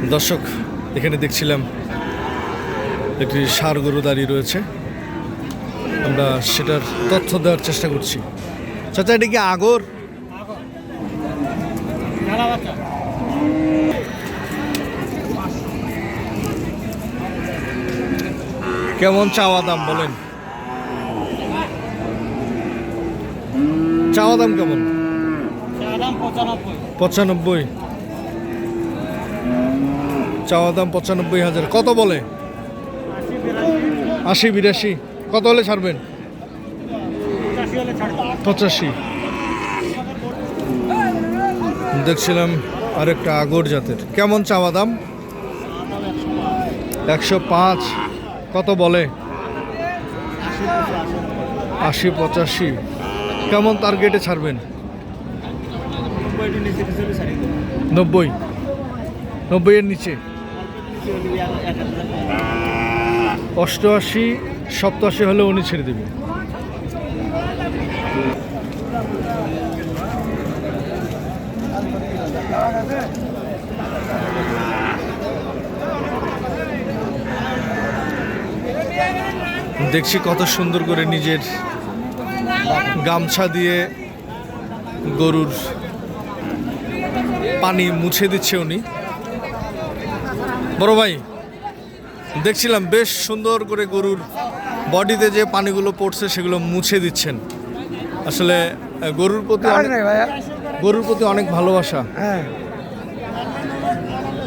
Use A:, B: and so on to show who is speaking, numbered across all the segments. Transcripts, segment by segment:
A: দর্শক, এখানে দেখছিলাম একটি ষাঁড় গরু দাঁড়িয়ে রয়েছে। আমরা সেটার তথ্য দেওয়ার চেষ্টা করছি। চাচা, এটা কি আগর? কেমন চাওয়া দাম বলেন? চাওয়া দাম কেমন? 95। চাওয়া দাম 95,000। কত বলে? 80-82। কত হলে ছাড়বেন? 85। দেখছিলাম আরেকটা আগর জাতের। কেমন চাওয়া দাম? 105। কত বলে? 80-85। কেমন টার্গেটে ছাড়বেন? 90। 90 এর নিচে? 88-87 হলে উনি ছেড়ে দেবেন। দেখছি কত সুন্দর করে নিজের গামছা দিয়ে গরুর পানি মুছে দিচ্ছে উনি। বড় ভাই, দেখছিলাম বেশ সুন্দর করে গরুর বডিতে যে পানিগুলো পড়ছে সেগুলো মুছে দিচ্ছেন। আসলে গরুর প্রতি অনেক ভালোবাসা।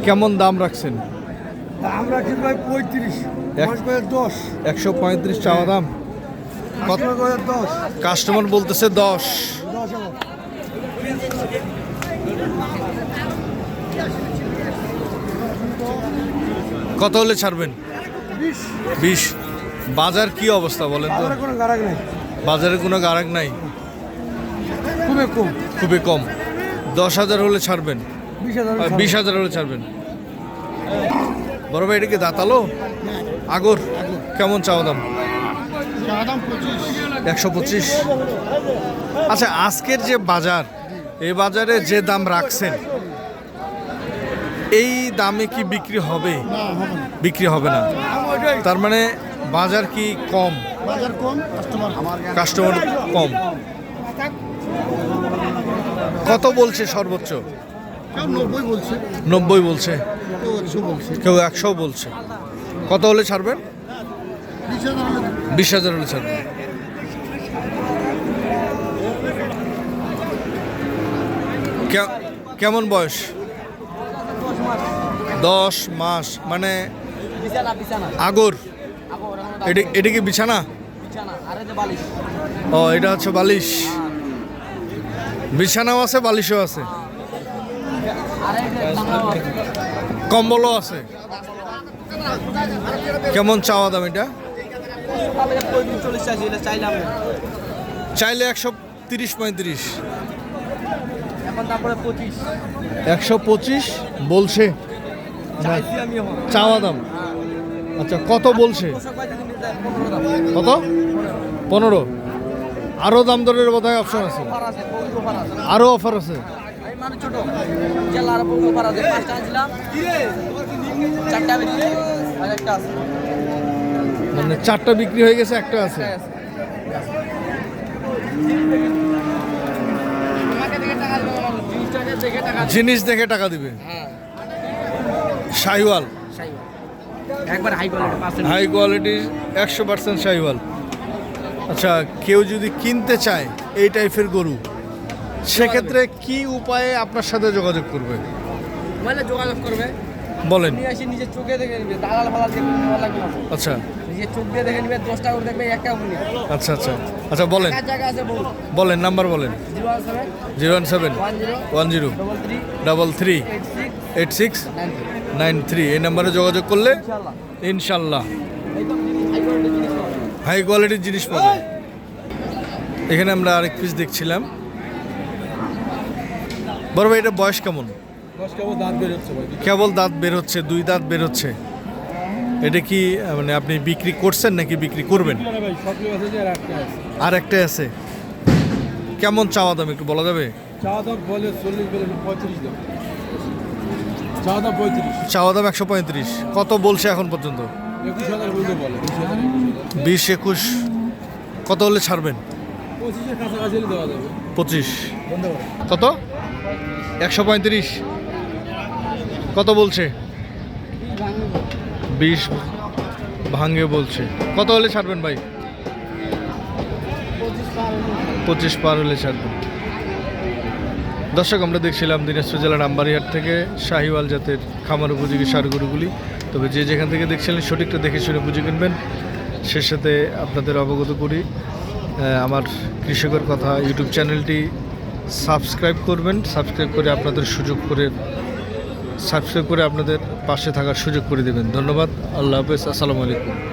A: কেমন দাম রাখছেন?
B: দাম রাখছি ভাই 35,
A: 135 চাওয়া দাম। কাস্টমার বলতেছে 10। কত হলে ছাড়বেন? 20। বাজার কি অবস্থা বলেন তো? বাজারে কোনো গারাক নাই, খুবই কম। 10,000 হলে ছাড়বেন? 20,000 হলে ছাড়বেন। বড় ভাই, এটা কি দাঁতালো আগর? কেমন চাওয়া দাম? 125। আচ্ছা, আজকের যে বাজার, এই বাজারে যে দাম রাখছেন, এই দামে কি বিক্রি হবে? বিক্রি হবে না। তার মানে বাজার কি কম? কাস্টমার কম। কত বলছে সর্বোচ্চ? 90 বলছে, কেউ 100 বলছে। কত হলে ছাড়বেন? 20,000 হলে ছাড়বেন। কেমন বয়স? 10 মাস। মানে আগর? এটা কি বিছানা? ও, এটা হচ্ছে বালিশ। বিছানাও আছে, বালিশও আছে, কম্বলও আছে। কেমন চাওয়া দাম এটা? চাইলে 130-35। 125 বলছে চাওয়া দাম। আচ্ছা, কত বলছে? কত? 15। আরো দাম দরের বোধহয় অপশন আছে, আরো অফার আছে। মানে 4টা বিক্রি হয়ে গেছে, একটা আছে। জিনিস দেখে টাকা দিবে। Sahiwal, high quality, 100% Sahiwal. আচ্ছা, কেউ যদি কিনতে চায় এই টাইপের গরু, সেক্ষেত্রে কি উপায়ে আপনার সাথে যোগাযোগ করবে? বলেন।
C: নিজের চোখে দেখে নিবে, দালাল ফালাল দেখে নেওয়া লাগবে না।
A: আচ্ছা,
C: নিজের চোখ দিয়ে দেখে নিবে, 10টা করে দেখবে, একটা করে।
A: আচ্ছা আচ্ছা আচ্ছা, বলেন।
C: জায়গা আছে,
A: বলেন, নাম্বার বলেন। 017 10 33 8693। এই নাম্বারে যোগাযোগ করলে ইনশাল্লাহ হাই কোয়ালিটির জিনিস পাবেন। এখানে আমরা আরেক পিস দেখছিলাম। বড় ভাই, এটা বয়স কেমন? কেবল দাঁত বের হচ্ছে, 2 দাঁত বের হচ্ছে। এটা কি মানে আপনি বিক্রি করছেন নাকি বিক্রি করবেন? আর একটা আছে। কেমন চাওয়া দাম একটু বলা যাবে?
B: চাওয়া দাম বলে 40, বলে 35 দাম। চাওয়া দাম 35,
A: চাওয়া দাম 135। কত বলছে এখন পর্যন্ত?
B: 21,000 বলতে বলে, 20,000,
A: 20-21। কত হলে ছাড়বেন?
B: 25,000 কাছাকাছি হলে দেওয়া যাবে।
A: 25।
B: বন্ধ করে।
A: কত? 135। কত বলছে? 20 ভাঙে বলছে। কত হলে ছাড়বেন ভাই? 25 পার হলে ছাড়বেন। দর্শক, আমরা দেখছিলাম দিনাজপুর জেলার আমবাড়িহাট থেকে শাহিওয়াল জাতের খামার উপযোগী ষাঁড় গরুগুলি। তবে যে যেখান থেকে দেখছিলেন সঠিকটা দেখে শুনে বুঝে কিনবেন। সে সাথে আপনাদের অবগত করি, আমার কৃষকের কথা ইউটিউব চ্যানেলটি সাবস্ক্রাইব করবেন। সাবস্ক্রাইব করে আপনাদের পাশে থাকার সুযোগ করে দেবেন। ধন্যবাদ। আল্লাহ হাফেজ। আসসালামু আলাইকুম।